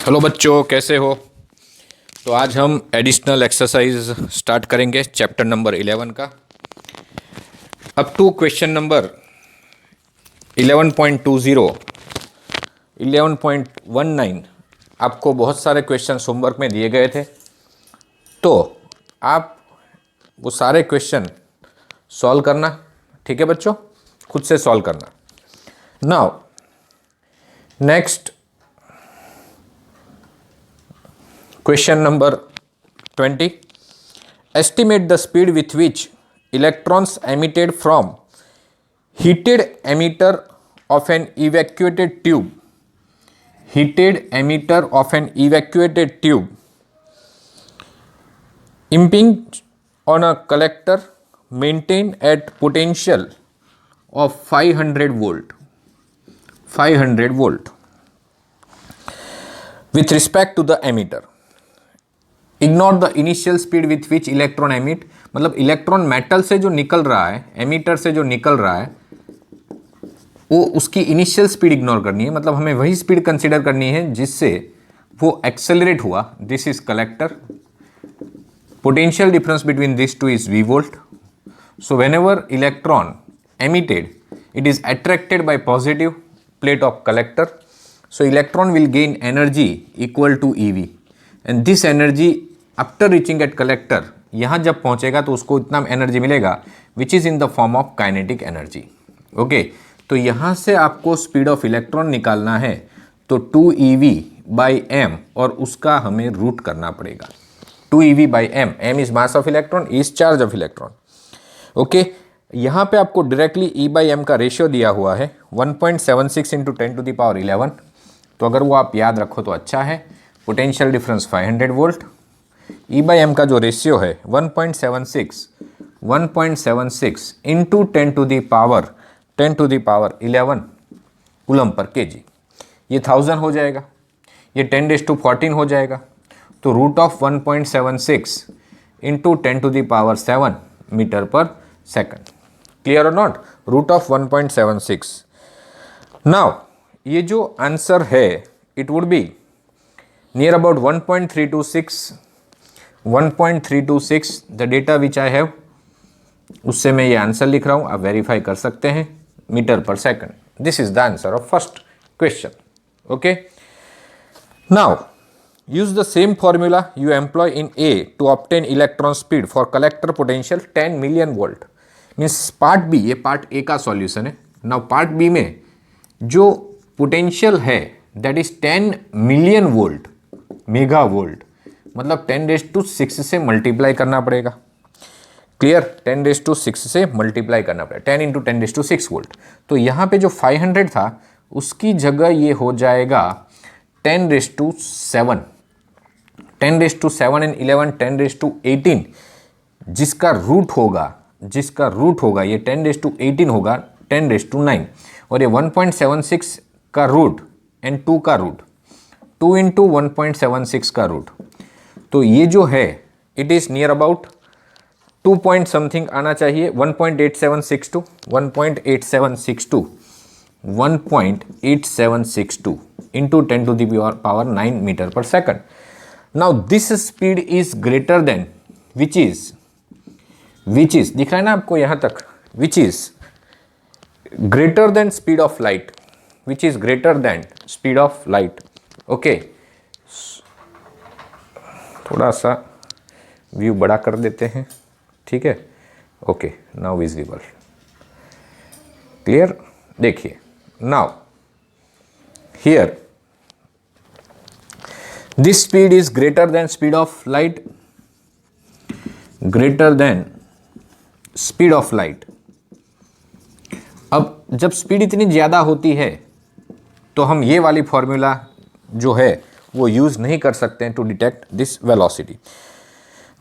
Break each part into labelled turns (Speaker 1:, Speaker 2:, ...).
Speaker 1: Hello बच्चों, कैसे हो। तो आज हम एडिशनल एक्सरसाइज स्टार्ट करेंगे चैप्टर नंबर 11 का अप टू क्वेश्चन नंबर 11.20 11.19। आपको बहुत सारे क्वेश्चन होमवर्क में दिए गए थे, तो आप वो सारे क्वेश्चन सॉल्व करना। ठीक है बच्चों, खुद से सॉल्व करना। Now next question number 20। Estimate the speed with which electrons emitted from heated emitter of an evacuated tube. Heated emitter of an evacuated tube impinged on a collector maintained at potential of 500 volt. 500 volt with respect to the emitter. Ignore the initial speed with which electron emit, मतलब electron metal से जो निकल रहा है, emitter से जो निकल रहा है, वो उसकी इनिशियल स्पीड इग्नोर करनी है। मतलब हमें वही स्पीड कंसीडर करनी है जिससे वो एक्सेलरेट हुआ। This is collector, potential difference between this two is V volt. So whenever electron emitted it is attracted by positive plate of collector, so electron will gain energy equal to EV and this energy after reaching at collector, यहाँ जब पहुँचेगा तो उसको इतना energy मिलेगा which is in the form of kinetic energy. Okay, तो यहाँ से आपको स्पीड ऑफ इलेक्ट्रॉन निकालना है, तो 2ev/m और उसका हमें रूट करना पड़ेगा। 2ev/m, m is mass of electron, is charge of electron. Okay, यहाँ पे आपको डायरेक्टली e/m का रेशियो दिया हुआ है 1.76 इंटू 10⁻11। तो अगर वो आप याद रखो तो अच्छा है। पोटेंशियल डिफरेंस 500 वोल्ट, E/m का जो रेशियो है 1.76 इंटू 10⁻11 कूलम पर kg, ये 1000 हो जाएगा, ये 10⁻14 हो जाएगा। तो रूट ऑफ 1.76 इंटू 10⁻7 मीटर पर सेकंड। क्लियर और नॉट? Root of 1.76। नाउ ये जो आंसर है it would be near about 1.326 the data which I have, उससे मैं ये आंसर लिख रहा हूँ, आप वेरीफाई कर सकते हैं, मीटर पर second. This is the answer of first question. Okay, now use the same formula you employ in A to obtain electron speed for collector potential 10 million volt. Means part B, ये part A का solution है। Now part B में जो potential है that is 10 million volt, mega volt, मतलब 10⁻6 से multiply करना पड़ेगा। क्लियर? 10⁻6 से मल्टीप्लाई करना पड़ेगा, 10 इंटू 10⁻6 वोल्ट। तो यहाँ पे जो 500 था उसकी जगह ये हो जाएगा 10⁻7, 10⁻7 एंड 11 10⁻18, जिसका रूट होगा ये 10⁻18 होगा 10⁻9, और ये 1.76 का रूट एंड 2 का रूट, 2 इंटू 1.76 का रूट। तो ये जो है it is near about 2 point something आना चाहिए, 1.8762 इंटू 10⁻9 मीटर पर second. Now this speed is greater than which is दिख रहा है ना आपको यहाँ तक, which is greater than speed of light, which is greater than speed of light. Okay, थोड़ा सा व्यू बड़ा कर देते हैं, ठीक है। Okay, now visible, clear? देखिए now here this speed is greater than speed of light, greater than speed of light. अब जब स्पीड इतनी ज़्यादा होती है तो हम ये वाली फॉर्मूला जो है वो यूज़ नहीं कर सकते हैं to detect this velocity.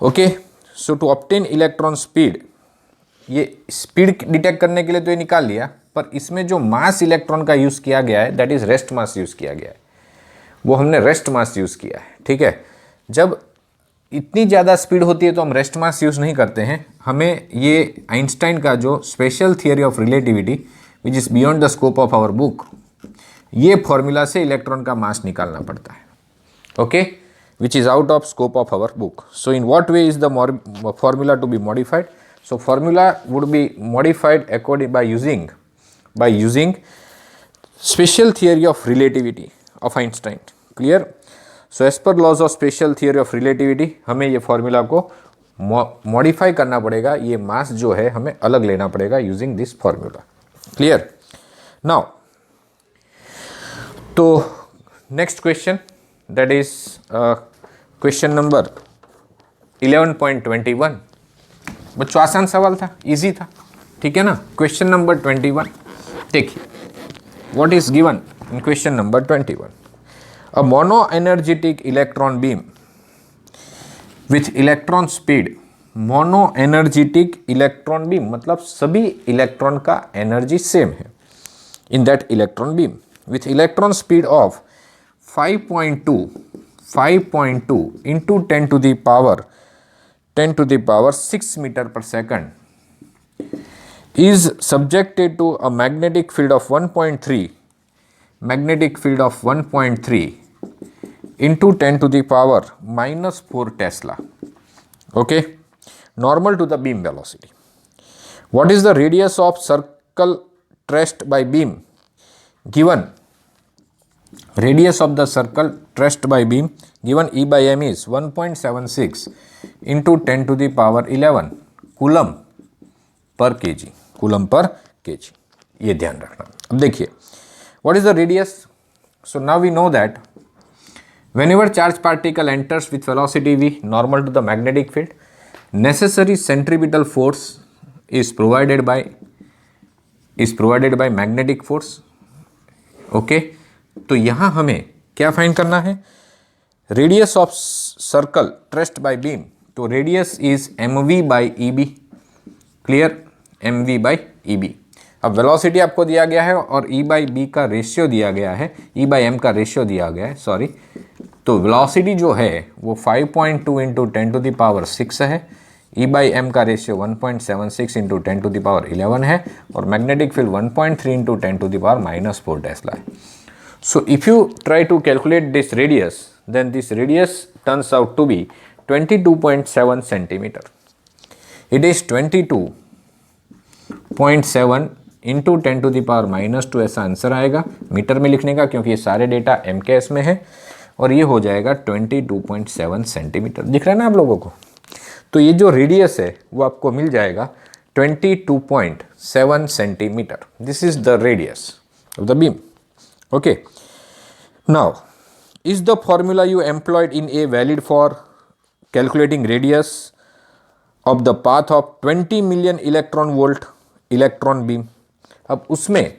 Speaker 1: Okay, so to obtain electron speed, ये स्पीड डिटेक्ट करने के लिए तो ये निकाल लिया, पर इसमें जो मास इलेक्ट्रॉन का यूज़ किया गया है that is rest mass use किया गया है, वो हमने रेस्ट मास यूज़ किया है। ठीक है, जब इतनी ज़्यादा स्पीड होती है तो हम रेस्ट मास यूज़ नहीं करते हैं, हमें ये आइंस्टाइन का जो special theory of relativity which is beyond the scope of our book, ये फॉर्मूला से इलेक्ट्रॉन का मास निकालना पड़ता है। okay, which is out of scope of our book. So in what way is the formula to be modified? So formula would be modified according by using special theory of relativity of Einstein. Clear? So as per laws of special theory of relativity हमें ये formula को modify करना पड़ेगा, ये मास जो है हमें अलग लेना पड़ेगा using this formula. Clear? Now तो next question, that is question number 11.21. बच्चों आसान सवाल था, इजी था, ठीक है ना. क्वेश्चन नंबर 21 देखिए, what is given in question number 21. A mono energetic electron beam width electron speed. Mono energetic electron beam मतलब सभी इलेक्ट्रॉन का एनर्जी सेम है in that electron beam with electron speed of 5.2 into 10 to the power 6 meter per second is subjected to a magnetic field of 1.3 into 10 to the power minus 4 Tesla. Okay, normal to the beam velocity. What is the radius of circle traced by beam? Given radius of the circle traced by beam given E by m is 1.76 into 10 to the power 11 coulomb per kg. ये ध्यान रखना. अब देखिए, what is the radius? So now we know that whenever charged particle enters with velocity v normal to the magnetic field, necessary centripetal force is provided by magnetic force. Okay, तो यहां हमें क्या find करना है? Radius of circle traced by beam. तो radius is mv by eb. Clear? mv by eb. अब velocity आपको दिया गया है और e बाई b का रेशियो दिया गया है, e बाई m का रेशियो दिया गया है, सॉरी. तो वेलोसिटी जो है वो 5.2 इंटू 10 टू द पावर 6 है. E बाई m का ratio 1.76 into 10 to the power 11 है और magnetic field 1.3 into 10 to the power minus 4 tesla है. So if you try to calculate this radius, then this radius turns out to be 22.7 centimeter. It is 22.7 into 10 to the power minus 2 ऐसा answer आएगा metre में लिखने का, क्योंकि ये सारे data MKS में है, और ये हो जाएगा 22.7 सेंटीमीटर. दिख रहा है ना आप लोगों को? तो ये जो रेडियस है वो आपको मिल जाएगा 22.7 centimetre. This is the radius of the beam. Okay, now is the formula you employed in a valid for calculating radius of the path of 20 million electron volt electron beam. अब उसमें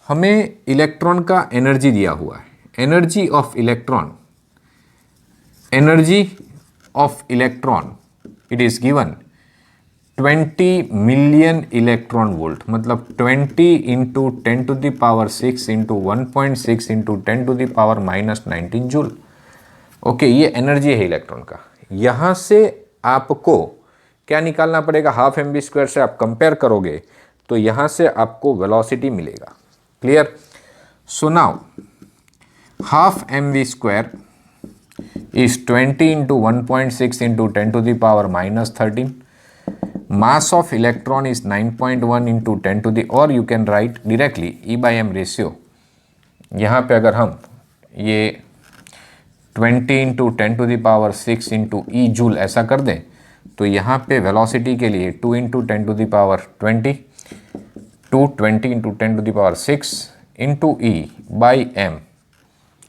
Speaker 1: हमें electron का energy दिया हुआ है. Energy of electron it is given 20 million electron volt, मतलब 20 into 10 to the power 6 into 1.6 into 10 to the power minus 19 joule. Okay, ये energy है इलेक्ट्रॉन का. यहाँ से आपको क्या निकालना पड़ेगा? हाफ mv² से आप कंपेयर करोगे तो यहाँ से आपको वेलोसिटी मिलेगा. Clear? So now half mv² is 20 into 1.6 into 10 to the power minus 13. Mass of electron is 9.1 into 10 to the, or you can write directly E by m ratio. यहाँ पे अगर हम ये 20 into 10 to the power 6 into E joule ऐसा कर दें तो यहाँ पे वेलोसिटी के लिए 2 into 10 to the power 20 20 into 10 to the power 6 into E by m.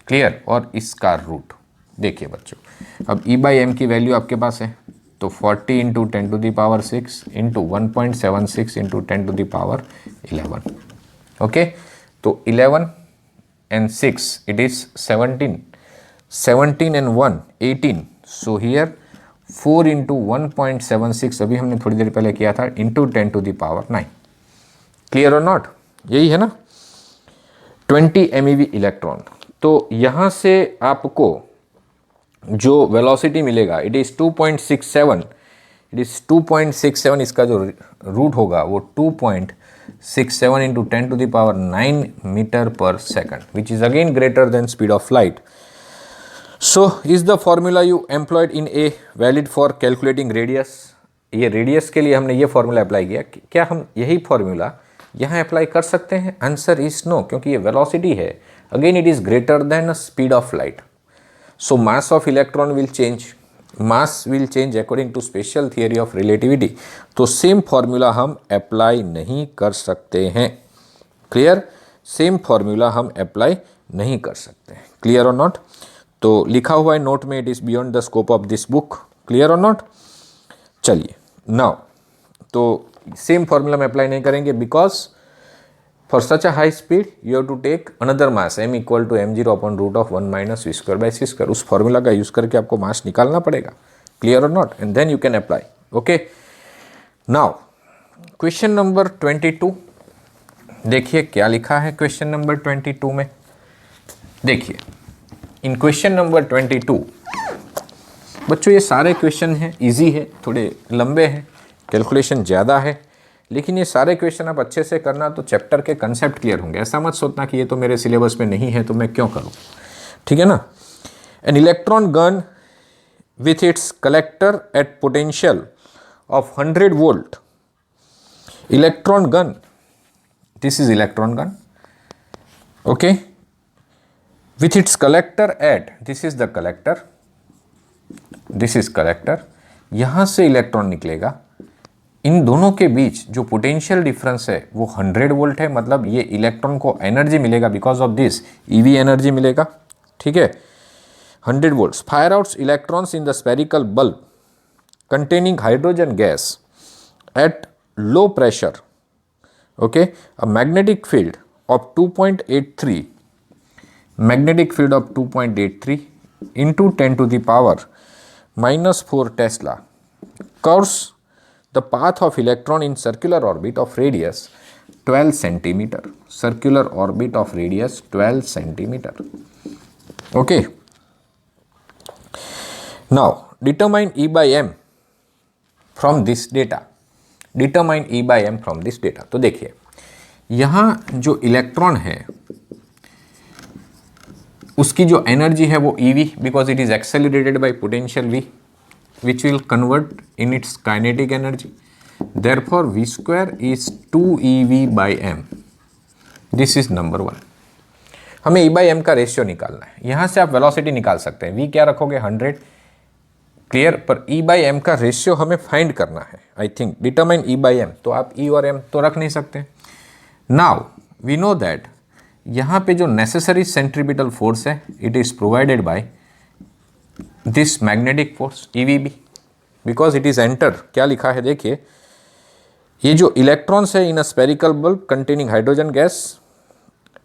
Speaker 1: Clear? और इसका रूट देखिए बच्चों, अब E बाई एम की वैल्यू आपके पास है तो 40 into 10 to the power 6 into 1.76 into 10 to the power 11. Okay, तो 11 and 6 it is 17 and 1 18. So here 4 into 1.76 अभी हमने थोड़ी देर पहले किया था into 10 to the power 9. Clear और नॉट? यही है ना 20 MeV इलेक्ट्रॉन. तो यहाँ से आपको जो वेलोसिटी मिलेगा इट इज़ 2.67. इसका जो रूट होगा वो 2.67 into 10 to the power 9 meter पर second, which is again greater than speed of light. So is the formula you employed in a valid for calculating radius? ये रेडियस के लिए हमने ये फॉर्मूला अप्लाई किया, क्या हम यही फॉर्मूला यहाँ अप्लाई कर सकते हैं? आंसर इज नो, क्योंकि ये वेलोसिटी है। Again it is greater than speed of light, so mass of electron will change, mass will change according to special theory of relativity. तो सेम फॉर्मूला हम apply नहीं कर सकते हैं। क्लियर? सेम फॉर्मूला हम अप्लाई नहीं कर सकते। क्लियर और नॉट? तो लिखा हुआ है नोट में, it is beyond the scope of this book. Clear और नॉट? चलिए नाउ, तो सेम फॉर्मूला में अप्लाई नहीं करेंगे, because for such a high speed you have to take another mass m equal to m0 upon root of 1 minus v²/c²। उस formula का use करके आपको मास निकालना पड़ेगा। क्लियर और not? And then you can apply. Okay, now question number 22 देखिए क्या लिखा है क्वेश्चन नंबर 22 में। देखिए इन क्वेश्चन नंबर 22 बच्चों ये सारे क्वेश्चन हैं, इजी है, थोड़े लंबे हैं, कैलकुलेशन ज़्यादा है, लेकिन ये सारे क्वेश्चन आप अच्छे से करना तो चैप्टर के कंसेप्ट क्लियर होंगे। ऐसा मत सोचना कि ये तो मेरे सिलेबस में नहीं है तो मैं क्यों करूँ। ठीक है ना? An electron gun with its collector at potential of 100 volt, electron gun, this is electron gun, okay, with its collector at, this is the collector, this is collector, यहां से इलेक्ट्रॉन निकलेगा। इन दोनों के बीच जो पोटेंशियल डिफरेंस है वो 100 volt है, मतलब ये इलेक्ट्रॉन को एनर्जी मिलेगा, because of this EV energy मिलेगा। ठीक है, 100 volts fire outs electrons in the spherical bulb containing hydrogen gas at low pressure, okay, a magnetic field of 2.83, magnetic field of 2.83 into 10 to the power minus 4 Tesla curves the path of electron in circular orbit of radius 12 centimeter, circular orbit of radius 12 centimeter. Okay, now determine E by M from this data, determine E by M from this data। तो देखिए यहाँ जो electron है उसकी जो energy है वो EV, because it is accelerated bye potential V which will convert in its kinetic energy, therefore v² is 2EV/m। This is number 1। हमें E/m का रेशियो निकालना है। यहाँ से आप वेलोसिटी निकाल सकते हैं, V क्या रखोगे 100, क्लियर, पर E/m का रेशियो हमें फाइंड करना है। आई थिंक डिटरमाइन E/m, तो आप E और m तो रख नहीं सकते। नाउ वी नो दैट यहाँ पे जो नेसेसरी सेंट्रीपिटल फोर्स है it is provided by this magnetic force EVB, because it is enter, क्या लिखा है देखिए, ये जो इलेक्ट्रॉन्स है in a spherical bulb containing hydrogen gas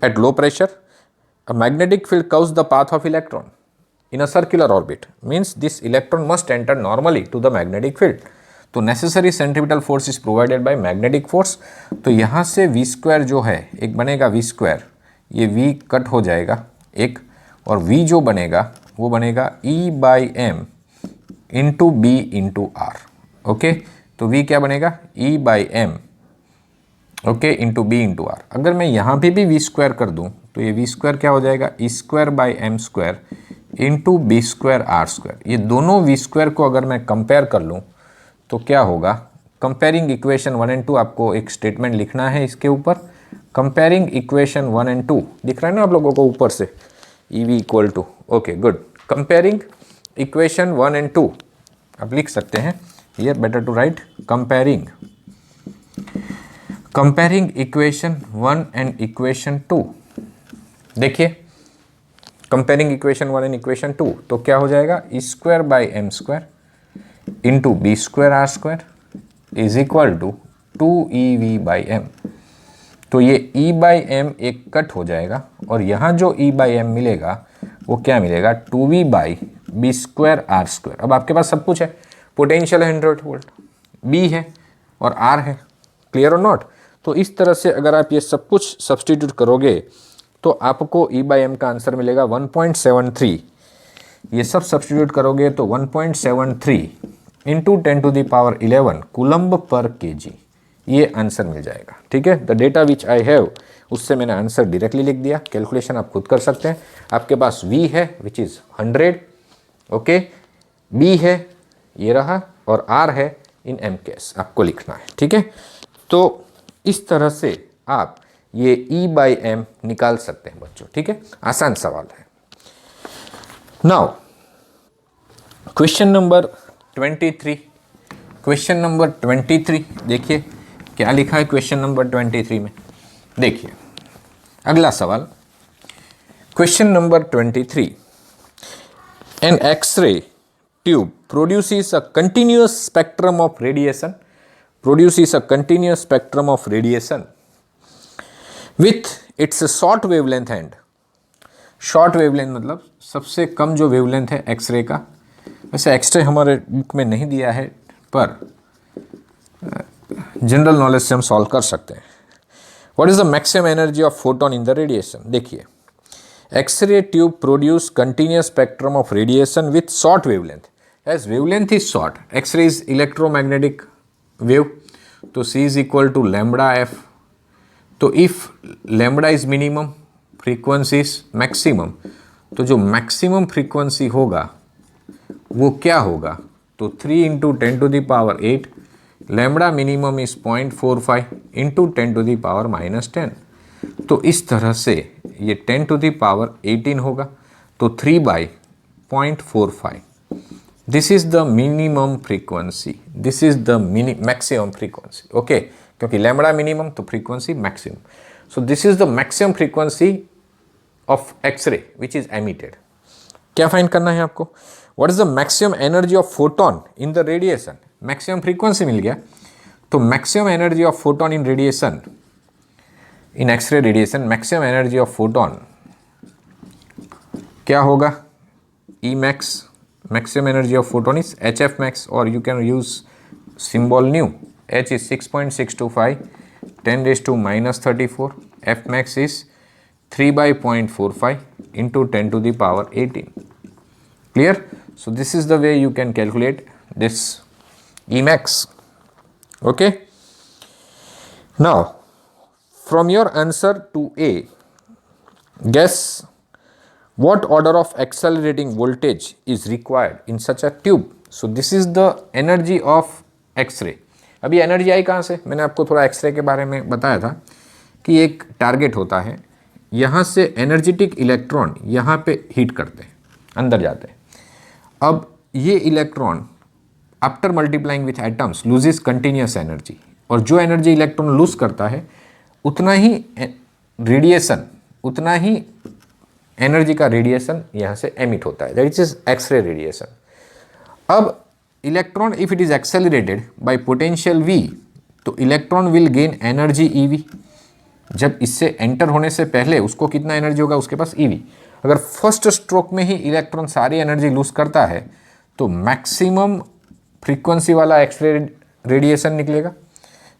Speaker 1: at low pressure, a magnetic field curves the path of electron in a circular orbit, means this electron must enter normally to the magnetic field. तो necessary centripetal force is provided by magnetic force. तो यहाँ से v² जो है एक बनेगा v², ये v cut हो जाएगा एक, और v जो बनेगा वो बनेगा E/m into b into r। Okay, तो v क्या बनेगा E/m, okay, into b into r। अगर मैं यहाँ पे भी v² कर दूँ तो ये v² क्या हो जाएगा E²/m² इंटू b²r²। ये दोनों v² को अगर मैं कंपेयर कर लूँ तो क्या होगा, कंपेयरिंग इक्वेशन 1 एंड 2, आपको एक स्टेटमेंट लिखना है इसके ऊपर। कंपेयरिंग इक्वेशन 1 एंड 2 दिख रहा है ना आप लोगों को ऊपर से, EV equal to, okay good. Comparing equation 1 and 2 आप लिख सकते हैं, here better to write comparing equation 1 and equation 2। देखिए कंपेयरिंग इक्वेशन 1 एंड इक्वेशन 2, तो क्या हो जाएगा E²/m² into b²r² is equal to 2EV/m। तो ये E/m एक कट हो जाएगा और यहाँ जो E/m मिलेगा वो क्या मिलेगा 2V/b²r²। अब आपके पास सब कुछ है, पोटेंशियल है 100 वोल्ट, B है और R है, क्लियर और नॉट। तो इस तरह से अगर आप ये सब कुछ सब्सटीट्यूट करोगे तो आपको E/m का आंसर मिलेगा 1.73। ये सब सब्सटीट्यूट करोगे तो 1.73 into 10 to the power 11 coulomb पर kg, ये आंसर मिल जाएगा। ठीक है, the data which I have, उससे मैंने आंसर डायरेक्टली लिख दिया। कैलकुलेशन आप खुद कर सकते हैं। आपके पास V है विच इज़ 100 ओके, बी है ये रहा और आर है इन एम केस आपको लिखना है, ठीक है। तो इस तरह से आप ये ई बाई एम निकाल सकते हैं बच्चों, ठीक है, आसान सवाल है। Now question number 23, question number 23 देखिए क्या लिखा है क्वेश्चन नंबर 23 में। देखिए अगला सवाल, question number 23, an X-ray tube produces a continuous spectrum of radiation with its short wavelength and short wavelength मतलब सबसे कम जो वेवलेंथ है एक्सरे का। वैसे एक्सरे हमारे बुक में नहीं दिया है पर जनरल नॉलेज से हम सॉल्व कर सकते हैं। What is the maximum energy of photon in the radiation. देखिए X-ray tube produce continuous spectrum of radiation with short wavelength. As wavelength is short, X-ray is electromagnetic wave, तो C is equal to lambda f। तो if lambda is minimum, frequency is maximum, तो जो maximum frequency होगा वो क्या होगा, तो 3 into 10 to the power 8, lambda minimum is 0.45 into 10 to the power minus 10। तो इस तरह से ये 10 to the power 18 होगा, तो 3 by 0.45। This is the minimum frequency, this is the maximum frequency, okay, क्योंकि लैम्बडा मिनिमम तो frequency maximum. So this is the maximum frequency of X-ray which is emitted. क्या फाइंड करना है आपको, what is the maximum energy of photon in the radiation. Maximum frequency मिल गया, तो maximum energy of photon in radiation, in X-ray radiation, maximum energy of photon क्या होगा, E max, maximum energy of photon is HF max, or you can use symbol nu, H is 6.625 10 raised to minus 34, F max is 3 by 0.45 into 10 to the power 18। Clear? So this is the way you can calculate this E max, okay। Now from your answer to A, guess what order of accelerating voltage is required in such a tube। so this is the energy of X-ray। अभी energy आई कहाँ से, मैंने आपको थोड़ा x ray के बारे में बताया था कि एक टारगेट होता है, यहाँ से एनर्जेटिक इलेक्ट्रॉन यहाँ पे हीट करते हैं, अंदर जाते हैं। अब ये electron after multiplying with atoms loses continuous energy, और जो एनर्जी इलेक्ट्रॉन लूज करता है उतना ही रेडिएशन, उतना ही एनर्जी का रेडिएशन यहाँ से एमिट होता है, दैट इज एक्सरे रेडिएशन। अब electron if it is accelerated bye potential V, तो electron will gain energy EV। जब इससे एंटर होने से पहले उसको कितना एनर्जी होगा, उसके पास EV। अगर फर्स्ट स्ट्रोक में ही इलेक्ट्रॉन सारी एनर्जी लूज करता है तो मैक्सिमम फ्रीक्वेंसी वाला एक्सरे रेडिएशन निकलेगा।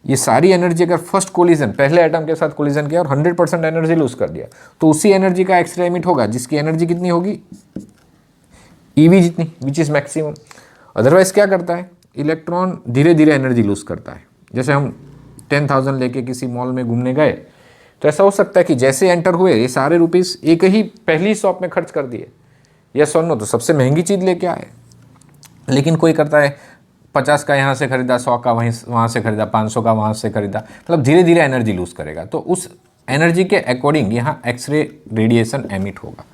Speaker 1: ये सारी एनर्जी अगर फर्स्ट कोलिजन, पहले एटम के साथ कोलिजन किया और 100% एनर्जी लूज कर दिया, तो उसी एनर्जी का एक्सरे एमिट होगा जिसकी एनर्जी कितनी होगी, EV जितनी, विच इज मैक्सिमम। अदरवाइज क्या करता है, इलेक्ट्रॉन धीरे धीरे एनर्जी लूज करता है। जैसे हम 10,000 लेके किसी मॉल में घूमने गए, तो ऐसा हो सकता है कि जैसे एंटर हुए ये सारे रुपीस एक ही पहली शॉप में खर्च कर दिए, यस और नो, तो सबसे महंगी चीज़ लेके आए। लेकिन कोई करता है 50 का यहाँ से खरीदा, 100 का वहाँ से खरीदा, 500 का वहाँ से खरीदा, मतलब धीरे धीरे एनर्जी लूज करेगा। तो उस एनर्जी के अकॉर्डिंग यहाँ एक्सरे रेडिएशन एमिट होगा।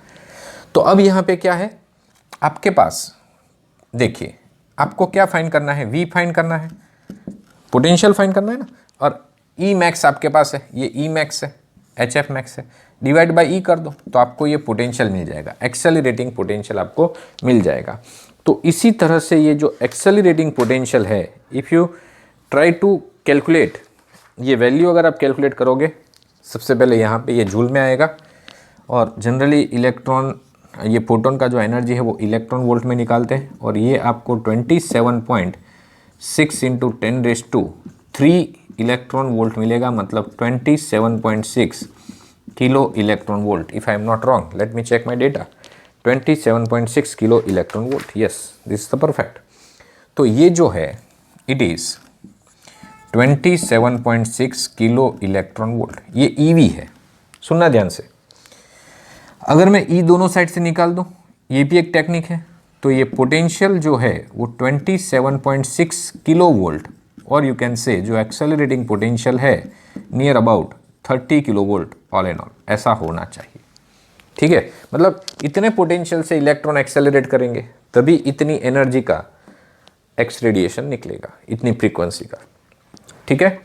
Speaker 1: तो अब यहाँ पे क्या है आपके पास, देखिए आपको क्या फाइंड करना है, V फाइंड करना है, पोटेंशियल फाइंड करना है ना, और E मैक्स आपके पास है, ये E मैक्स है, HF मैक्स है, डिवाइड बाई E कर दो तो आपको ये पोटेंशियल मिल जाएगा, एक्सेलरेटिंग पोटेंशियल आपको मिल जाएगा। तो इसी तरह से ये जो एक्सेलरेटिंग पोटेंशियल है, if you try to calculate, ये वैल्यू अगर आप कैलकुलेट करोगे, सबसे पहले यहाँ पे ये जूल में आएगा, और जनरली इलेक्ट्रॉन, ये फोटोन का जो एनर्जी है वो इलेक्ट्रॉन वोल्ट में निकालते हैं, और ये आपको 27.6 इंटू 10⁻³ इलेक्ट्रॉन वोल्ट मिलेगा, मतलब 27.6 kilo electron volt. If I am not wrong, let me check my data, 27.6 kilo electron volt, yes this is the perfect. तो ये जो है it is 27.6 kilo electron volt, ये EV है। सुनना ध्यान से, अगर मैं E दोनों साइड से निकाल दूं, ये भी एक टेक्निक है, तो ये पोटेंशियल जो है वो 27.6 किलो वोल्ट, और यू कैन से जो एक्सेलरेटिंग पोटेंशियल है near about 30 kilo volt all and all, ऐसा होना चाहिए। ठीक है, मतलब इतने पोटेंशियल से इलेक्ट्रॉन एक्सेलरेट करेंगे तभी इतनी एनर्जी का एक्स रेडिएशन निकलेगा, इतनी फ्रीक्वेंसी का। ठीक है,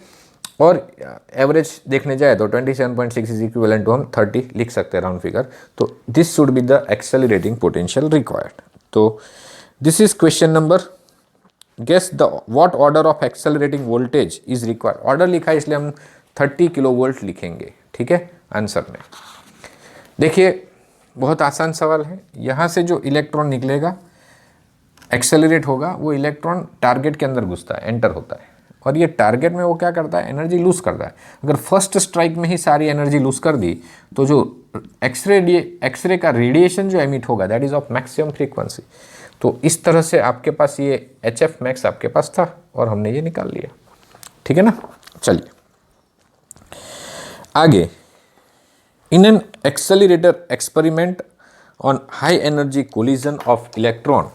Speaker 1: और एवरेज देखने जाए तो 27.6 इज इक्विवेलेंट टू हम 30 लिख सकते हैं राउंड फिगर। तो this should be the accelerating potential required. तो this is question number, guess the what order of accelerating voltage is required. Order लिखा है इसलिए हम 30 किलो वोल्ट लिखेंगे। ठीक है, आंसर में देखिए बहुत आसान सवाल है। यहाँ से जो इलेक्ट्रॉन निकलेगा एक्सेलरेट होगा, वो इलेक्ट्रॉन टारगेट के अंदर घुसता है, एंटर होता है, और ये टारगेट में वो क्या करता है, एनर्जी लूज करता है। अगर फर्स्ट स्ट्राइक में ही सारी एनर्जी लूज कर दी तो जो एक्सरे का रेडिएशन जो एमिट होगा that is of maximum frequency. तो इस तरह से आपके पास ये HF मैक्स आपके पास था और हमने ये निकाल लिया। ठीक है ना, चलिए आगे। In an accelerator experiment on high energy collision of electron,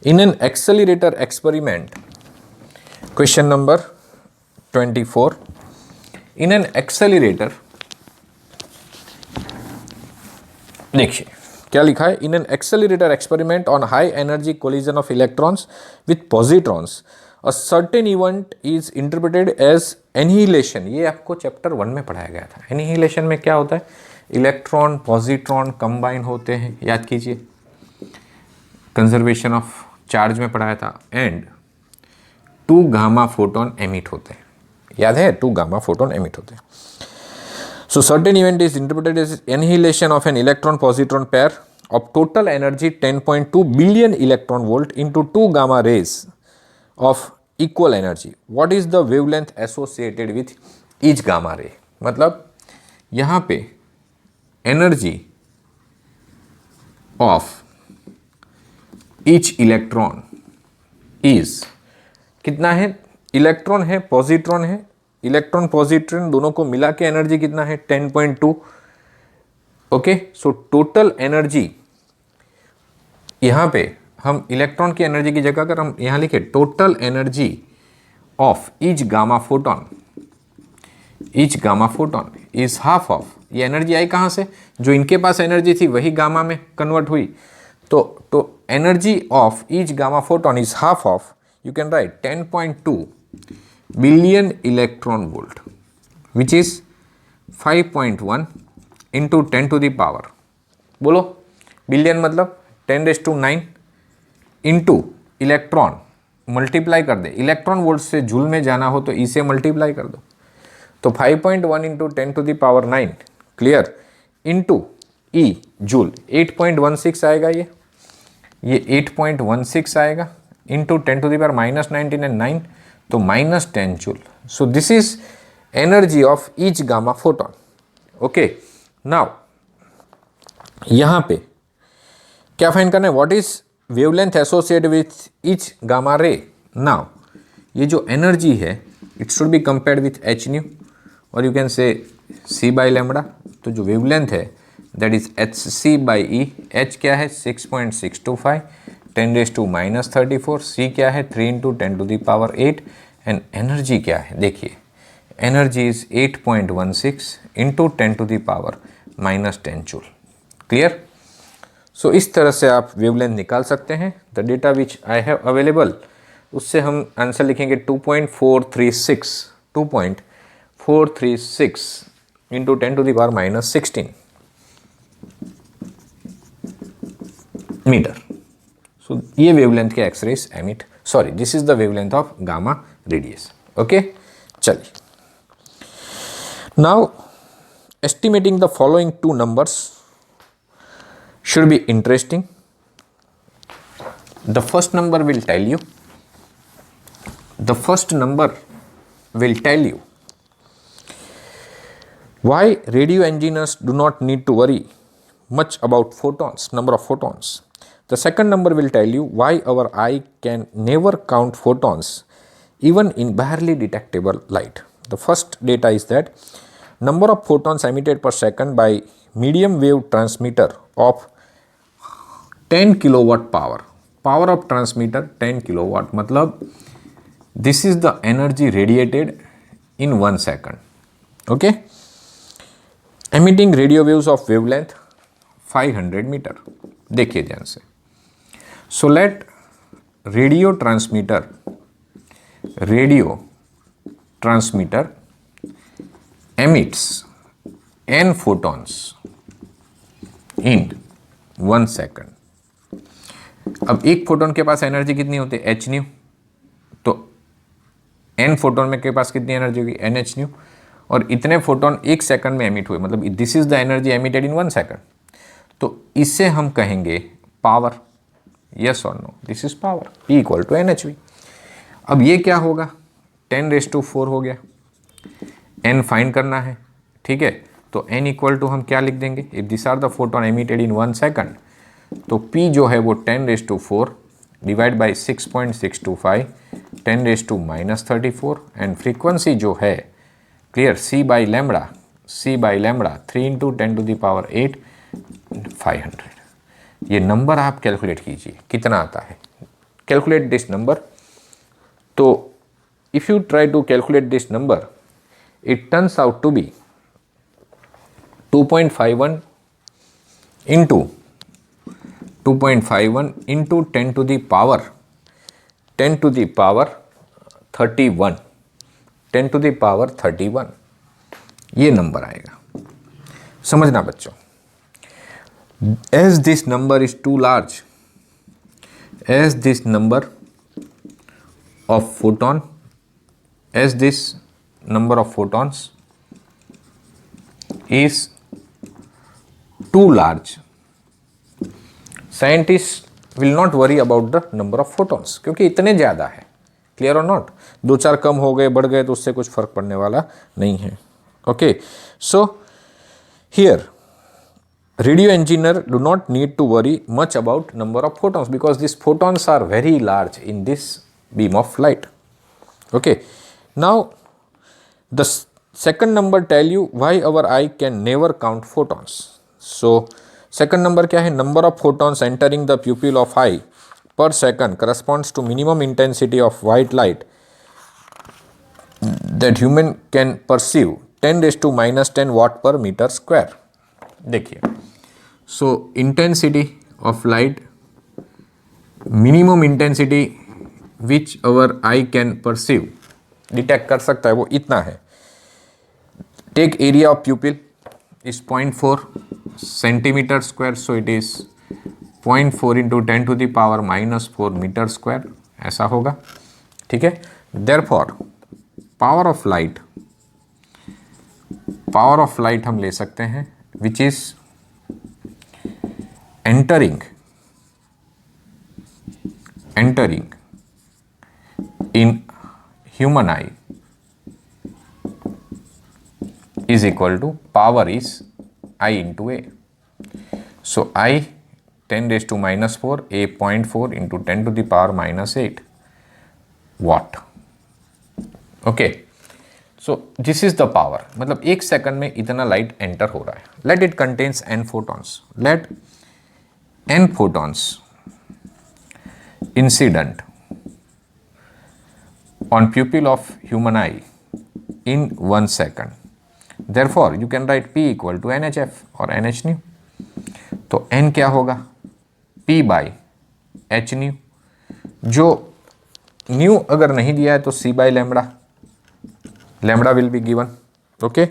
Speaker 1: in an accelerator experiment, question number 24, in an accelerator, देखिए क्या लिखा है, in an accelerator experiment on high energy collision of electrons with positrons, a certain event is interpreted as annihilation। ये आपको chapter 1 में पढ़ाया गया था। एनिहिलेशन में क्या होता है, इलेक्ट्रॉन पॉजिट्रॉन कंबाइन होते हैं, याद कीजिए, कंजर्वेशन ऑफ चार्ज में पढ़ाया था, एंड 2 गामा फोटोन एमिट होते हैं, याद है, 2 गामा फोटोन एमिट होते हैं। So certain event is interpreted as annihilation of an electron positron pair of total energy 10.2 billion electron volt into 2 gamma rays of equal energy. What is the wavelength associated with each gamma ray? मतलब यहाँ पे energy of each electron is कितना है, electron है positron है, electron positron दोनों को मिला के एनर्जी कितना है 10.2। ओके, सो टोटल एनर्जी यहाँ पे हम इलेक्ट्रॉन की एनर्जी की जगह अगर हम यहाँ लिखे total energy of each gamma photon, each gamma photon is half of, ये एनर्जी आई कहाँ से, जो इनके पास एनर्जी थी वही गामा में कन्वर्ट हुई। तो energy of each gamma photon is half of, you can write 10.2 billion electron volt which is 5.1 into 10 to the power, बोलो बिलियन मतलब 10⁹ इंटू इलेक्ट्रॉन, मल्टीप्लाई कर दे, इलेक्ट्रॉन वोल्ट से जूल में जाना हो तो ई से मल्टीप्लाई कर दो, तो 5.1 into 10 to the power 9 clear, into e joule 8.16 आएगा, ये 8.16 आएगा, into 10 to the power -19 and 9 तो -10 joule. So this is energy of each gamma photon. Okay, now यहाँ पे क्या फाइंड करना है, what is wavelength associated with each gamma ray. Now ये जो एनर्जी है it should be compared with h nu, और यू कैन से सी बाई लैम्बडा। तो जो वेवलेंथ है that is H C by E, H क्या है 6.625 10⁻⁻34, सी क्या है 3 into 10 to the power 8, and energy क्या है, देखिए energy is 8.16 into 10 to the power -10 joule. Clear. So इस तरह से आप वेवलेंथ निकाल सकते हैं। The data which I have available, उससे हम आंसर लिखेंगे 2.436 into 10 to the power -16 metre. So ये वेवलेंथ के X-rays emit, sorry this is the wavelength of gamma radius. Okay, चलिए now estimating the following 2 numbers should be interesting. The first number will tell you why radio engineers do not need to worry much about photons, number of photons. The second number will tell you why our eye can never count photons even in barely detectable light. The first data is that number of photons emitted per second by medium wave transmitter of 10 kilowatt power of transmitter 10 kilowatt, मतलब this is the energy radiated in 1 second. Okay, emitting radio waves of wavelength 500 meter. देखिए ध्यान से. So let radio transmitter emits n photons in 1 second. अब एक photon के पास energy कितनी होती है, एच न्यू. तो n फोटोन में के पास कितनी एनर्जी होगी, एन एच न्यू. और इतने फोटोन एक सेकंड में एमिट हुए, मतलब this is the energy emitted in 1 second. तो इसे हम कहेंगे पावर. यस और no, this is power. P equal to n h v. अब ये क्या होगा, 10⁴ हो गया. n फाइंड करना है, ठीक है. तो n इक्वल टू हम क्या लिख देंगे, if this are the photon emitted in 1 second, तो P जो है वो 10⁴ डिवाइड बाई 6.625 10⁻⁻34 एंड फ्रीक्वेंसी जो है क्लियर C बाई लैम्बडा 3 × 10⁸ 500. ये नंबर आप कैलकुलेट कीजिए कितना आता है. Calculate this number. तो if you try to calculate this number, it turns out to be 2.51 into 10 to the power 31. 10 to the power 31 ये नंबर आएगा. समझना बच्चों, as this number is too large, as this number of photon, as this number of photons is too large, scientists will not worry about the number of photons, क्योंकि इतने ज़्यादा है. Clear और not. 2-4 कम हो गए बढ़ गए तो उससे कुछ फर्क पड़ने वाला नहीं है. Okay, so here radio engineer do not need to worry much about number of photons because these photons are very large in this beam of light. Okay, now the second number tell you why our eye can never count photons. So second number क्या है, number of photons entering the pupil of eye per second corresponds to minimum intensity of white light that human can perceive 10⁻⁻10 watt per meter square. देखिए, so intensity of light, minimum intensity which our eye can perceive, detect कर सकता है, वो इतना है. Take area of pupil is 0.4 centimetre square, so it is 0.4 into 10⁻⁻4 metre square, ऐसा होगा. ठीक है. देयरफॉर पावर ऑफ लाइट हम ले सकते हैं which is entering in human eye is equal to power is I into A. So I 10⁻⁻4 A 0.4 into 10⁻⁻8 watt. Okay, so this is the power. मतलब एक सेकंड में इतना लाइट एंटर हो रहा है. Let it contains n photons. Let n photons incident on pupil of human eye in 1 second. Therefore you can write P equal to NHF or NH nu. तो n क्या होगा, P by H nu. जो new अगर नहीं दिया है तो C by lambda will be given. Okay,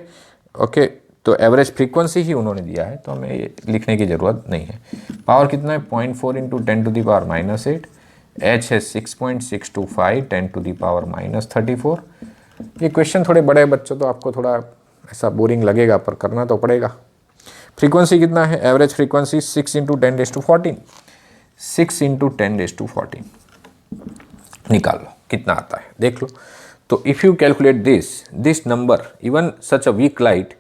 Speaker 1: तो एवरेज फ्रीक्वेंसी ही उन्होंने दिया है तो हमें ये लिखने की ज़रूरत नहीं है. पावर कितना है, 0.4 इंटू 10⁻⁻8. एच है 6.625 10⁻⁻34. ये क्वेश्चन थोड़े बड़े बच्चों तो आपको थोड़ा ऐसा बोरिंग लगेगा, पर करना तो पड़ेगा. फ्रीक्वेंसी कितना है, एवरेज फ्रीक्वेंसी 6 इंटू 10⁻14. 6 इंटू 10⁻14 निकाल लो कितना आता है, देख लो. तो if you calculate this number, even such a weak light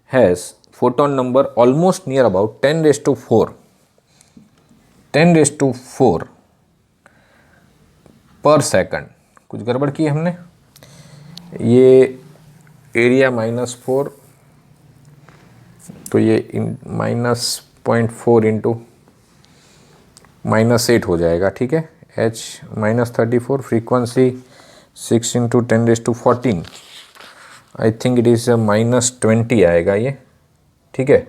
Speaker 1: has photon number almost near about 10⁻4 per second. कुछ गड़बड़ की हमने, ये एरिया -4 तो ये -0.4 इंटू -8 हो जाएगा, ठीक है। h -34, frequency 6 × 10⁻14, I think it is -20 आएगा ये, ठीक है।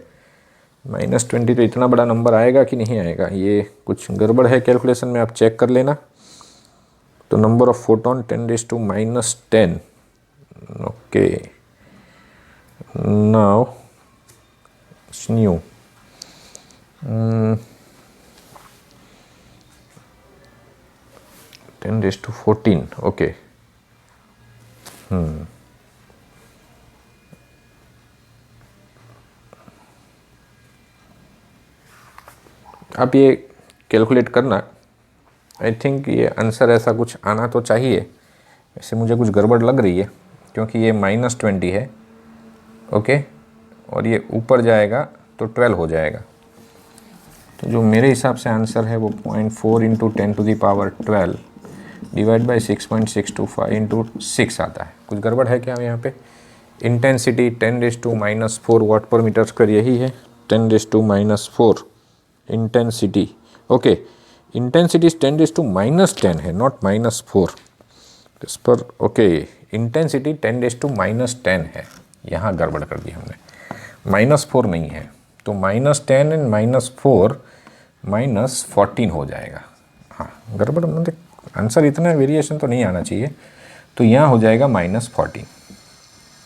Speaker 1: -20 तो इतना बड़ा नंबर आएगा कि नहीं आएगा, ये कुछ गड़बड़ है कैलकुलेशन में, आप चेक कर लेना। तो number of photon 10⁻10, okay. Now new 10⁻14, okay. आप ये कैलकुलेट करना, आई थिंक ये आंसर ऐसा कुछ आना तो चाहिए। वैसे मुझे कुछ गड़बड़ लग रही है क्योंकि ये -20 है, ओके, और ये ऊपर जाएगा तो 12 हो जाएगा। तो जो मेरे हिसाब से आंसर है वो 0.4 × 10⁻12 डिवाइड बाई 6.625 × 6 आता है। कुछ गड़बड़ है क्या यहाँ पे? इंटेंसिटी 10⁻⁻4 वाट पर मीटर स्क्वायर, यही है 10⁻⁻4 इंटेंसिटी, ओके। इंटेंसिटी 10⁻10 है, नॉट -4 इस पर, ओके। इंटेंसिटी 10⁻10 है, यहाँ गड़बड़ कर दी हमने, -4 नहीं है। तो -10 एंड -4 -14 हो जाएगा। हाँ, गड़बड़ मतलब आंसर इतना वेरिएशन तो नहीं आना चाहिए। तो यहाँ हो जाएगा -14,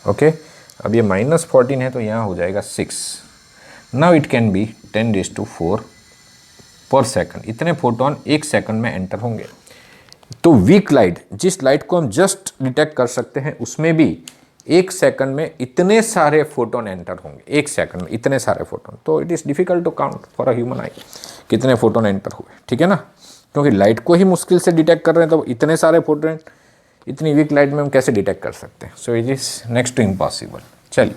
Speaker 1: ओके। अब ये -14 है तो यहाँ हो जाएगा 6। नाउ इट कैन बी 10⁻4 पर सेकंड। इतने फोटोन 1 सेकंड में एंटर होंगे। तो वीक लाइट, जिस लाइट को हम जस्ट डिटेक्ट कर सकते हैं, उसमें भी 1 सेकंड में इतने सारे फोटोन एंटर होंगे, 1 सेकंड में इतने सारे फोटोन। तो it is difficult to count for a human eye कितने फोटोन एंटर हुए, ठीक है ना। क्योंकि लाइट को ही मुश्किल से डिटेक्ट कर रहे हैं, तो इतने सारे फोटोन इतनी वीक लाइट में हम कैसे डिटेक्ट कर सकते हैं? So it is next to impossible. चलिए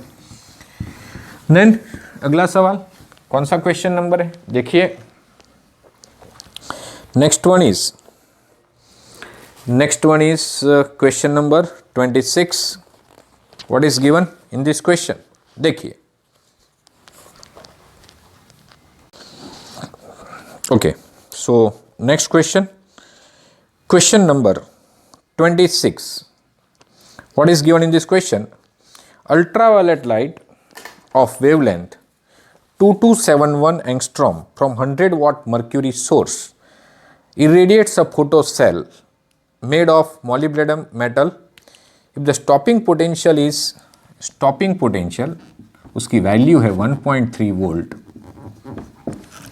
Speaker 1: देन अगला सवाल, कौन सा क्वेश्चन नंबर है देखिए। Next one is question number 26। What is given in this question? देखिए, okay. So next question number 26। What is given in this question? Ultraviolet light of wavelength 2271 angstrom from 100 watt mercury source irradiates a photocell made of molybdenum metal if the stopping potential उसकी value है 1.3 volt,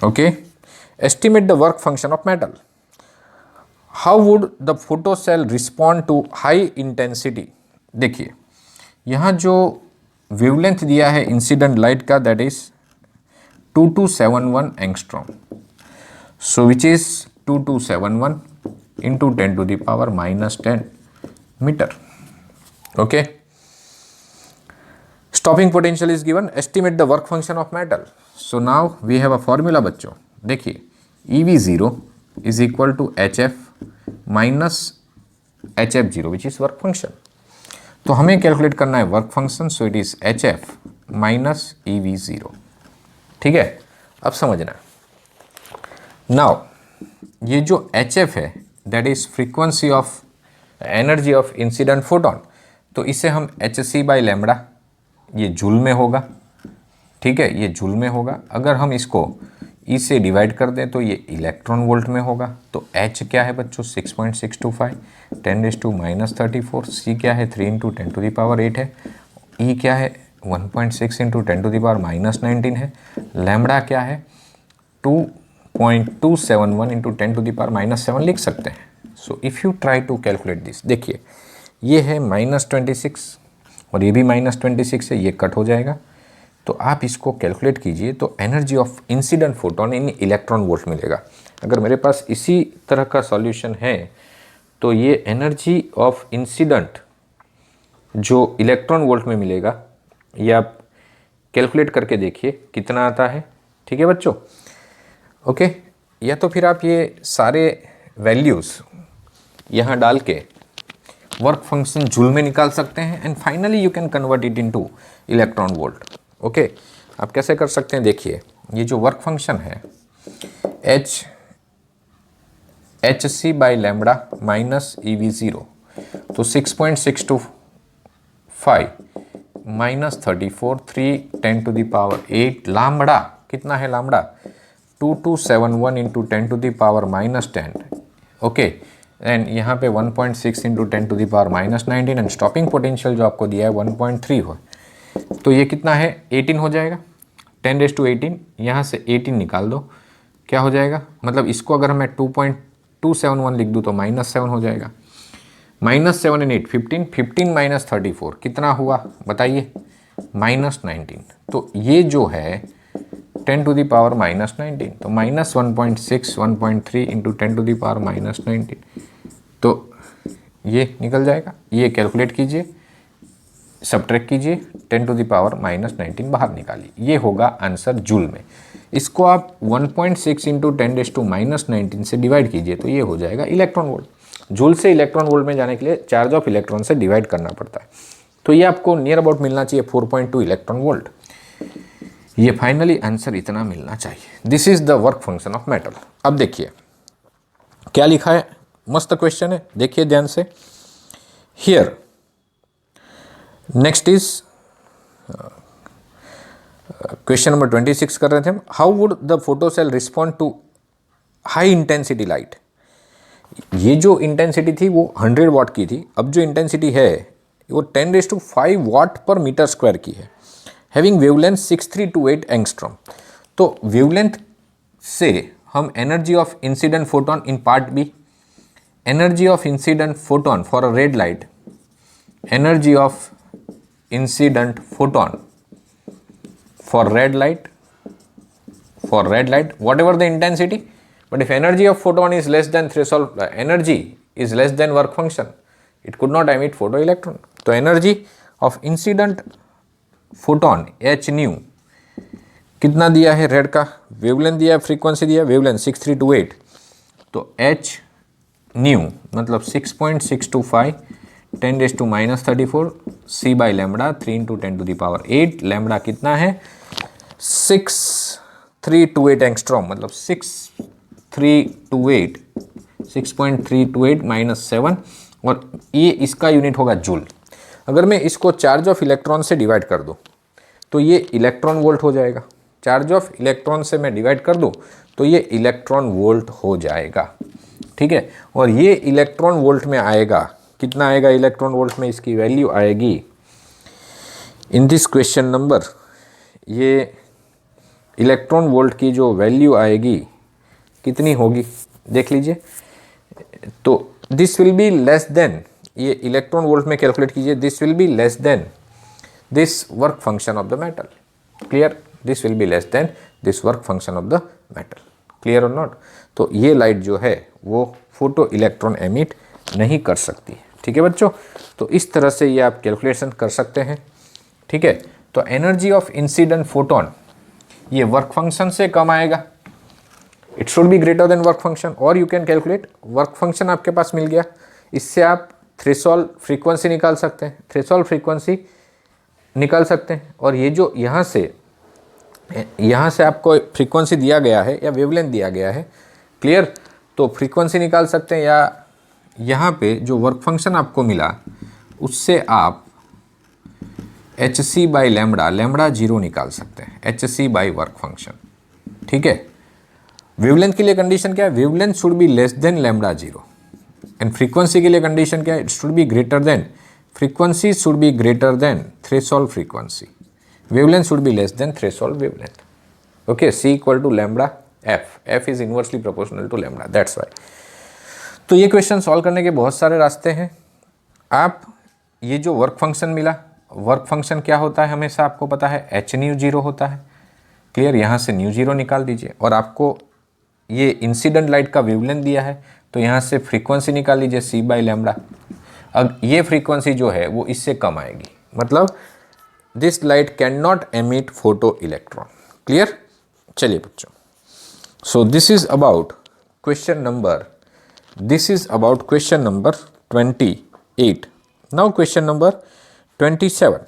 Speaker 1: okay. Estimate the work function of metal. How would the photocell respond to high intensity? देखिए, यहाँ जो wavelength दिया है incident light का, that is 2271 angstrom. So which is 2271 into 10⁻⁻10 metre, okay. Stopping potential is given, estimate the work function of metal. So now we have a formula बच्चों। देखिए, EV0 is equal to HF minus HF0 which is work function. तो हमें calculate करना है work function, so it is HF minus EV0, ठीक है। अब समझना, नाउ ये जो HF है that is frequency of energy of incident photon. तो इसे हम hc/λ, ये जूल में होगा, ठीक है, ये जूल में होगा। अगर हम इसको E से डिवाइड कर दें तो ये इलेक्ट्रॉन वोल्ट में होगा। तो H क्या है बच्चों? 6.625 10⁻34। C क्या है? 3 × 10⁸ है। E क्या है? 1.6 × 10⁻−19 है। लैम्बडा क्या है? 2.271 × 10⁻7 लिख सकते हैं। So if you try to calculate this, देखिए ये है -26 और ये भी -26 है, ये कट हो जाएगा। तो आप इसको कैलकुलेट कीजिए तो energy of incident photon in electron volt मिलेगा। अगर मेरे पास इसी तरह का सॉल्यूशन है तो ये एनर्जी ऑफ इंसिडेंट जो इलेक्ट्रॉन वोल्ट में मिलेगा, ये आप कैलकुलेट करके देखिए कितना आता है, ठीक है बच्चों, ओके। या तो फिर आप ये सारे वैल्यूज़ यहाँ डाल के वर्क फंक्शन जूल में निकाल सकते हैं and finally you can convert it into electron volt, okay. आप कैसे कर सकते हैं? देखिए, ये जो वर्क फंक्शन है H h C by lambda minus e v zero, तो 6.625 minus 34, 3 10 to the power 8 lambda, कितना है lambda 2271 into 10 to the power minus 10, okay, and यहाँ पे 1.6 into 10 to the power minus 19, and stopping potential जो आपको दिया है 1.3 हो, तो ये कितना है 18 हो जाएगा, 10⁻18, यहाँ से 18 निकाल दो, क्या हो जाएगा, मतलब इसको अगर मैं 2.271 लिख दूँ तो -7 हो जाएगा, -7 एंड 8 15, 15 माइनस 34 कितना हुआ बताइए, -19, तो ये जो है 10 टू द पावर -19, तो -1.6 1.3 इंटू 10 टू द पावर -19, तो ये निकल जाएगा, ये कैलकुलेट कीजिए, सब्ट्रैक्ट कीजिए, 10 टू द पावर -19 बाहर निकालिए, ये होगा आंसर जूल में। इसको आप 1.6 इंटू 10⁻⁻19 से डिवाइड कीजिए तो ये हो जाएगा इलेक्ट्रॉन वोल्ट। जूल से इलेक्ट्रॉन वोल्ट में जाने के लिए चार्ज ऑफ इलेक्ट्रॉन से डिवाइड करना पड़ता है, तो ये आपको नियर अबाउट मिलना चाहिए 4.2 इलेक्ट्रॉन वोल्ट। ये फाइनली आंसर इतना मिलना चाहिए। This is the work function of metal. अब देखिए क्या लिखा है, मस्त क्वेश्चन है, देखिए ध्यान से। Here next is question number 26 कर रहे थे हम। How would the photo cell respond to high intensity light. ये जो इंटेंसिटी थी वो 100 वाट की थी, अब जो इंटेंसिटी है वो 10⁵ वाट पर मीटर स्क्वायर की है, हैविंग वेवलेंथ 6328 एंगस्ट्रॉम। तो वेवलेंथ से हम energy of incident photon in part b, energy of incident photon for a red light, energy of incident photon for red light, whatever the intensity, but if energy of photon is less than threshold, energy is less than work function, it could not emit photoelectron. तो energy of incident photon h nu कितना दिया है red का, wavelength दिया, frequency दिया, wavelength 6328, तो h nu मतलब 6.625 10⁻⁻34 c by lambda 3 into 10 to the power 8, lambda कितना है 6328 एंगस्ट्रॉम, मतलब 6.328 माइनस 7, और ये इसका यूनिट होगा जूल। अगर मैं इसको चार्ज ऑफ इलेक्ट्रॉन से डिवाइड कर दूं तो ये इलेक्ट्रॉन वोल्ट हो जाएगा, चार्ज ऑफ इलेक्ट्रॉन से मैं डिवाइड कर दूं तो ये इलेक्ट्रॉन वोल्ट हो जाएगा, ठीक है। और ये इलेक्ट्रॉन वोल्ट में आएगा, कितना आएगा इलेक्ट्रॉन वोल्ट में, इसकी वैल्यू आएगी इन दिस क्वेश्चन नंबर, ये इलेक्ट्रॉन वोल्ट की जो वैल्यू आएगी कितनी होगी देख लीजिए। तो this will be less then, ये इलेक्ट्रॉन वोल्ट में कैलकुलेट कीजिए, this will be less then this work function of the metal, clear, this will be less then this work function of the metal, clear और not. तो ये light जो है वो photo electron emit नहीं कर सकती, ठीक है बच्चों। तो इस तरह से ये आप कैलकुलेशन कर सकते हैं, ठीक है। तो एनर्जी ऑफ इंसिडेंट फोटोन ये वर्क फंक्शन से कम आएगा, it should be greater than work function, और you can calculate work function आपके पास मिल गया, इससे आप थ्रेशोल्ड फ्रीक्वेंसी निकाल सकते हैं, थ्रेशोल्ड फ्रीक्वेंसी निकाल सकते हैं। और ये जो यहाँ से आपको फ्रीक्वेंसी दिया गया है या वेवलेंथ दिया गया है, क्लियर, तो फ्रीक्वेंसी निकाल सकते हैं, या यहाँ पे जो वर्क फंक्शन आपको मिला उससे आप h C by lambda, lambda 0 निकाल सकते हैं, h C by work function, ठीक है। वेवलेंथ के लिए कंडीशन क्या है, wavelength should be less than lambda 0, and frequency के लिए कंडीशन क्या है, it should be greater than, frequency should be greater than threshold frequency, wavelength should be less than threshold wavelength, okay. C equal to lambda f, f is inversely proportional to lambda, that's why. तो ये question solve करने के बहुत सारे रास्ते हैं। आप ये जो वर्क फंक्शन मिला, वर्क फंक्शन क्या होता है हमेशा आपको पता है, एच न्यू 0 होता है, क्लियर, यहाँ से न्यू 0 निकाल दीजिए, और आपको ये इंसिडेंट लाइट का वेवलेंथ दिया है तो यहाँ से फ्रीक्वेंसी निकाल लीजिए सी बाई लैम्बडा। अब ये फ्रीक्वेंसी जो है वो इससे कम आएगी, मतलब this light can not emit photo electron, clear. चलिए बच्चों, सो this is about question number 28। Now question number 27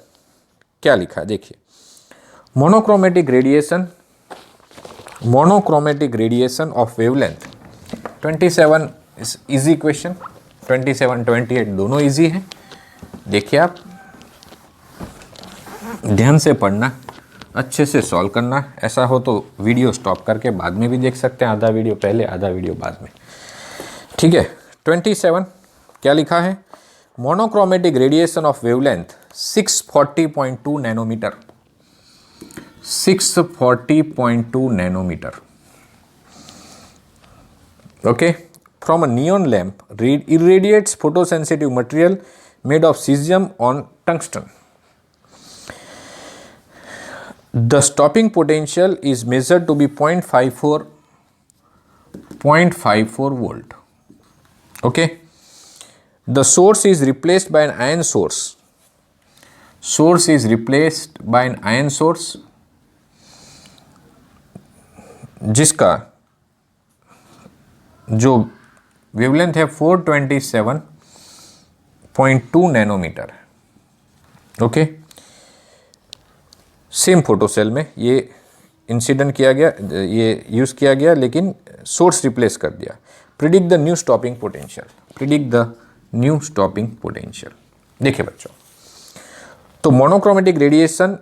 Speaker 1: क्या लिखा है देखिए। मोनोक्रोमेटिक रेडिएशन ऑफ वेवलेंथ 27 इस इजी क्वेश्चन 27 28 दोनों इजी हैं। देखिए आप ध्यान से पढ़ना, अच्छे से सॉल्व करना। ऐसा हो तो वीडियो स्टॉप करके बाद में भी देख सकते हैं, आधा वीडियो पहले आधा वीडियो बाद में, ठीक है। 27 क्या लिखा है, monochromatic radiation of wavelength 640.2 nanometre, 640.2 nanometre, okay, from a neon lamp irradiates photosensitive material made of cesium on tungsten. The stopping potential is measured to be 0.54 volt. Okay. The source is replaced by an ion source. Source is replaced by an ion source जिसका जो wavelength है 427.2 nanometre है। Okay, same photo cell में ये incident किया गया, ये use किया गया, लेकिन सोर्स रिप्लेस कर दिया। Predict the new stopping potential, predict the new stopping potential. देखिए बच्चों, तो monochromatic radiation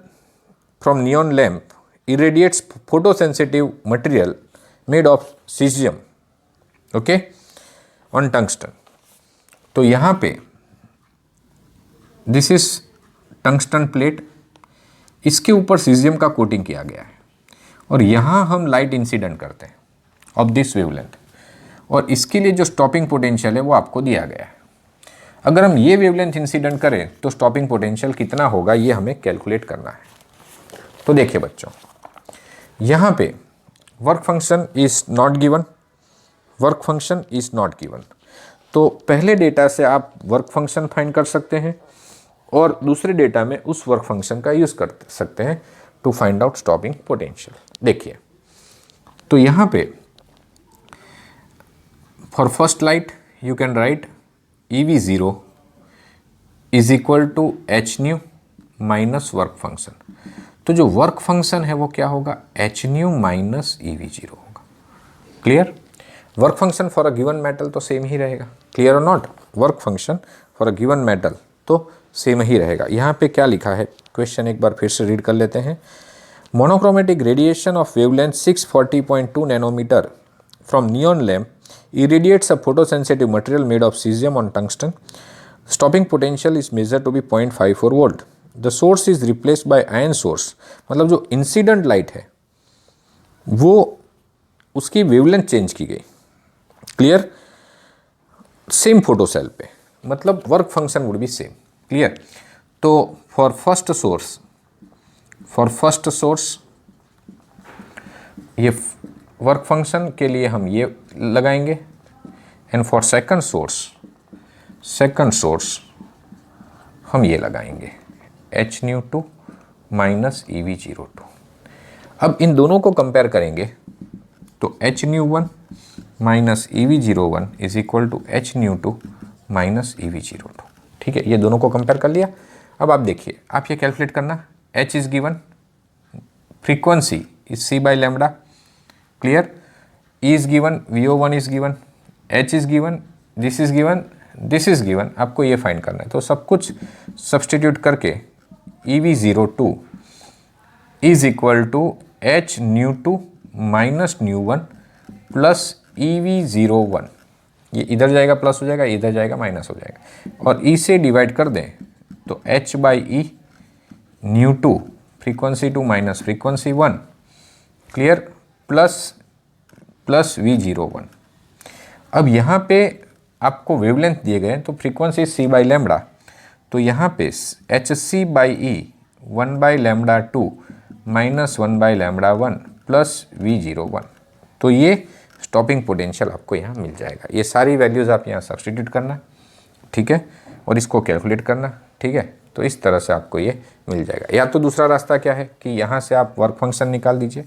Speaker 1: from neon lamp irradiates photosensitive material made of cesium, okay, on tungsten. तो यहाँ पे दिस इज टंगस्टन प्लेट, इसके ऊपर सीजियम का कोटिंग किया गया है और यहाँ हम लाइट इंसिडेंट करते हैं ऑफ दिस वेवलेंथ, और इसके लिए जो स्टॉपिंग पोटेंशियल है वो आपको दिया गया है। अगर हम ये वेवलेंथ इंसिडेंट करें तो स्टॉपिंग पोटेंशियल कितना होगा ये हमें कैलकुलेट करना है। तो देखिए बच्चों, यहाँ पे work function is not given, work function is not given. तो पहले डेटा से आप वर्क फंक्शन फाइंड कर सकते हैं और दूसरे डेटा में उस वर्क फंक्शन का यूज़ कर सकते हैं to find out stopping potential. देखिए, तो यहाँ पे for first light you can write EV0 is equal to h nu minus work function. तो जो वर्क फंक्शन है वो क्या होगा, एच न्यू माइनस EV0 होगा। Clear? Work function for a given metal तो सेम ही रहेगा। क्लियर और not? Work function for a given metal तो सेम ही रहेगा। यहाँ पे क्या लिखा है, क्वेश्चन एक बार फिर से रीड कर लेते हैं। Monochromatic radiation of wavelength 640.2 nanometre from neon lamp irradiates a photosensitive material made of cesium on tungsten. Stopping potential is measured to be 0.54 volt. The source is replaced by ion source. मतलब जो incident light है वो उसकी wavelength change की गई। Clear? Same photo cell पे, मतलब work function would be same. Clear? तो फॉर फर्स्ट सोर्स ये वर्क फंक्शन के लिए हम ये लगाएंगे, एंड फॉर सेकंड सोर्स हम ये लगाएंगे H new to minus EV02। अब इन दोनों को कंपेयर करेंगे तो h nu 1 minus EV01 is equal to h nu 2 minus EV02। ठीक है, ये दोनों को कंपेयर कर लिया। अब आप देखिए, आप ये कैलकुलेट करना, H is given, frequency is C by lambda. Clear? E is given, VO1 is given, H is given, this is given, this is given। आपको ये फाइंड करना है। तो सब कुछ सब्सटीट्यूट करके EV02 is equal to h nu 2 minus nu 1 plus EV01। ये इधर जाएगा प्लस हो जाएगा, इधर जाएगा माइनस हो जाएगा, और E से डिवाइड कर दें तो H by E new 2 frequency 2 minus frequency 1। Clear? Plus V01। अब यहाँ पे आपको वेवलेंथ दिए गए तो फ्रीक्वेंसी C बाई लैम्बडा, तो यहाँ पे HC by E 1 by lambda 2 minus 1 by lambda 1 plus V01। तो ये स्टॉपिंग पोटेंशियल आपको यहाँ मिल जाएगा। ये सारी वैल्यूज़ आप यहाँ सब्सटीट्यूट करना, ठीक है, और इसको कैलकुलेट करना। ठीक है, तो इस तरह से आपको ये मिल जाएगा। या तो दूसरा रास्ता क्या है कि यहाँ से आप वर्क फंक्शन निकाल दीजिए,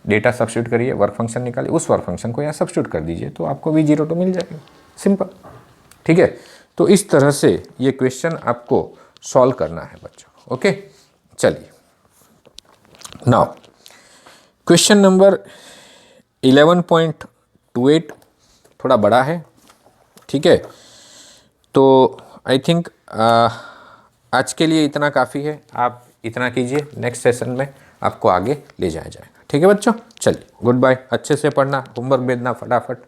Speaker 1: डेटा सब्स्टिट्यूट करिए, वर्क फंक्शन निकालिए, उस वर्क फंक्शन को यहाँ सब्स्टिट्यूट कर दीजिए तो आपको V02 मिल जाएगा। सिंपल। ठीक है, तो इस तरह से ये क्वेश्चन आपको सॉल्व करना है बच्चों। ओके, चलिए नाउ क्वेश्चन नंबर 11.28 थोड़ा बड़ा है, ठीक है, तो आई थिंक आज के लिए इतना काफ़ी है। आप इतना कीजिए, नेक्स्ट सेशन में आपको आगे ले जाया जाएगा। ठीक है बच्चों, चलिए गुड बाय। अच्छे से पढ़ना, होमवर्क भेजना फटाफट।